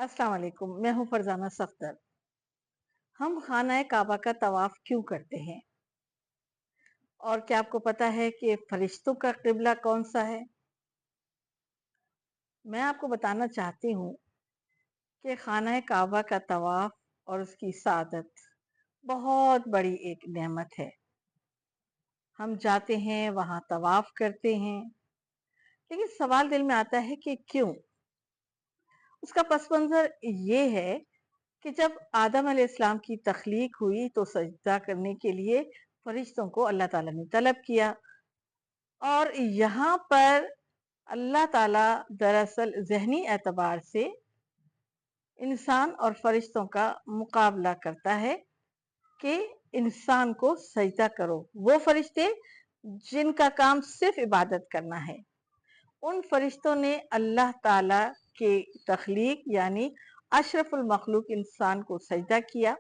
अस्सलाम वालेकुम। मैं हूँ फरजाना सख्तर। हम खाना काबा का तवाफ क्यों करते हैं और क्या आपको पता है कि फरिश्तों का किबला कौन सा है? मैं आपको बताना चाहती हूँ कि खाना काबा का तवाफ और उसकी सादत बहुत बड़ी एक नेमत है। हम जाते हैं, वहां तवाफ करते हैं, लेकिन सवाल दिल में आता है कि क्यों? उसका पस मंजर ये है कि जब आदम अलैहिस्सलाम की तख्लीक हुई तो सजदा करने के लिए फरिश्तों को अल्लाह ताला ने तलब किया और यहाँ पर अल्लाह ताला दरअसल ज़हनी एतबार से इंसान और फरिश्तों का मुकाबला करता है कि इंसान को सजदा करो। वो फरिश्ते जिनका काम सिर्फ इबादत करना है, उन फरिश्तों ने अल्लाह ताला के तख्लीक यानी अशरफुल मखलूक इंसान को सजदा किया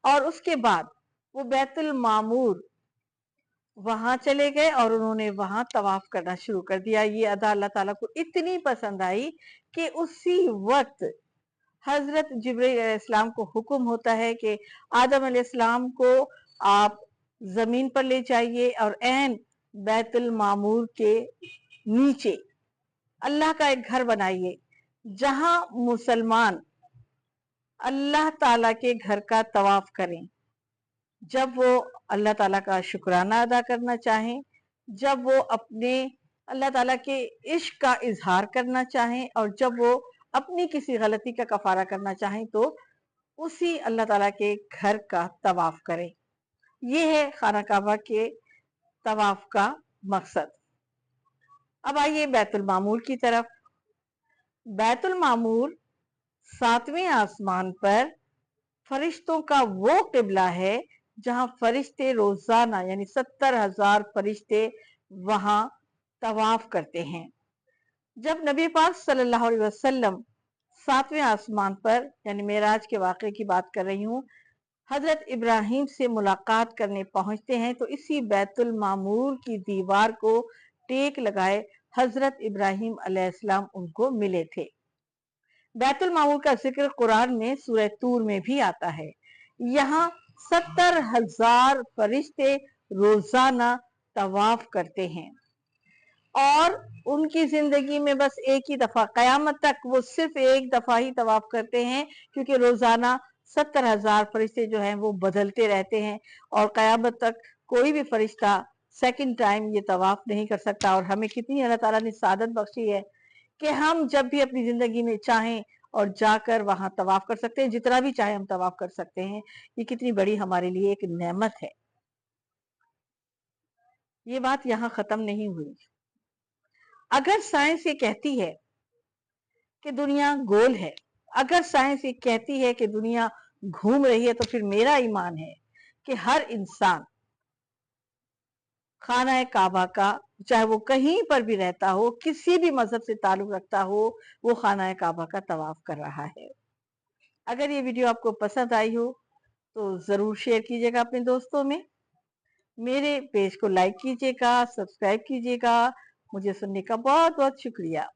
और उसके बाद वो बैतुल मामूर वहां चले गए और उन्होंने वहां तवाफ करना शुरू कर दिया। ये अदा अल्लाह ताला को इतनी पसंद आई कि उसी वक्त हजरत जिब्रील अलैहिस्सलाम को हुक्म होता है कि आदम अलैहिस्सलाम को आप जमीन पर ले जाइए और एन बैतुल मामूर के नीचे अल्लाह का एक घर बनाइए जहां मुसलमान अल्लाह ताला के घर का तवाफ करें। जब वो अल्लाह ताला का शुक्राना अदा करना चाहें, जब वो अपने अल्लाह ताला के इश्क का इजहार करना चाहें और जब वो अपनी किसी गलती का कफारा करना चाहें तो उसी अल्लाह ताला के घर का तवाफ करें। ये है खाना काबा के तवाफ का मकसद। अब आइए बैतुल मामूर की तरफ। बैतुल मामूर 7वें आसमान पर फरिश्तों का वो किबला है जहां फरिश्ते रोजाना यानी 70,000 फरिश्ते वहां तवाफ करते हैं। जब नबी पाक सल्लल्लाहु अलैहि वसल्लम 7वें आसमान पर यानी मेराज के वाक़े की बात कर रही हूँ, हजरत इब्राहिम से मुलाकात करने पहुंचते हैं तो इसी बैतुल मामूर की दीवार को टेक लगाए हजरत इब्राहिम अलैहिस्सलाम उनको मिले थे। बैतुल मामूर का जिक्र कुरान में सूरह तूर में भी आता है। यहाँ 70,000 फरिश्ते रोजाना तवाफ करते हैं और उनकी जिंदगी में बस एक ही दफा, कयामत तक वो सिर्फ एक दफा ही तवाफ करते हैं, क्योंकि रोजाना 70,000 फरिश्ते जो हैं वो बदलते रहते हैं और कयामत तक कोई भी फरिश्ता सेकंड टाइम ये तवाफ नहीं कर सकता। और हमें कितनी अल्लाह ताला ने सादत बख्शी है कि हम जब भी अपनी जिंदगी में चाहें और जाकर वहां तवाफ कर सकते हैं, जितना भी चाहे हम तवाफ कर सकते हैं। ये कितनी बड़ी हमारे लिए एक नेमत है। ये बात यहाँ खत्म नहीं हुई। अगर साइंस ये कहती है कि दुनिया गोल है, अगर साइंस ये कहती है कि दुनिया घूम रही है, तो फिर मेरा ईमान है कि हर इंसान खाना काबा का, चाहे वो कहीं पर भी रहता हो, किसी भी मजहब से ताल्लुक रखता हो, वो खाना काबा का तवाफ कर रहा है। अगर ये वीडियो आपको पसंद आई हो तो जरूर शेयर कीजिएगा अपने दोस्तों में। मेरे पेज को लाइक कीजिएगा, सब्सक्राइब कीजिएगा। मुझे सुनने का बहुत बहुत शुक्रिया।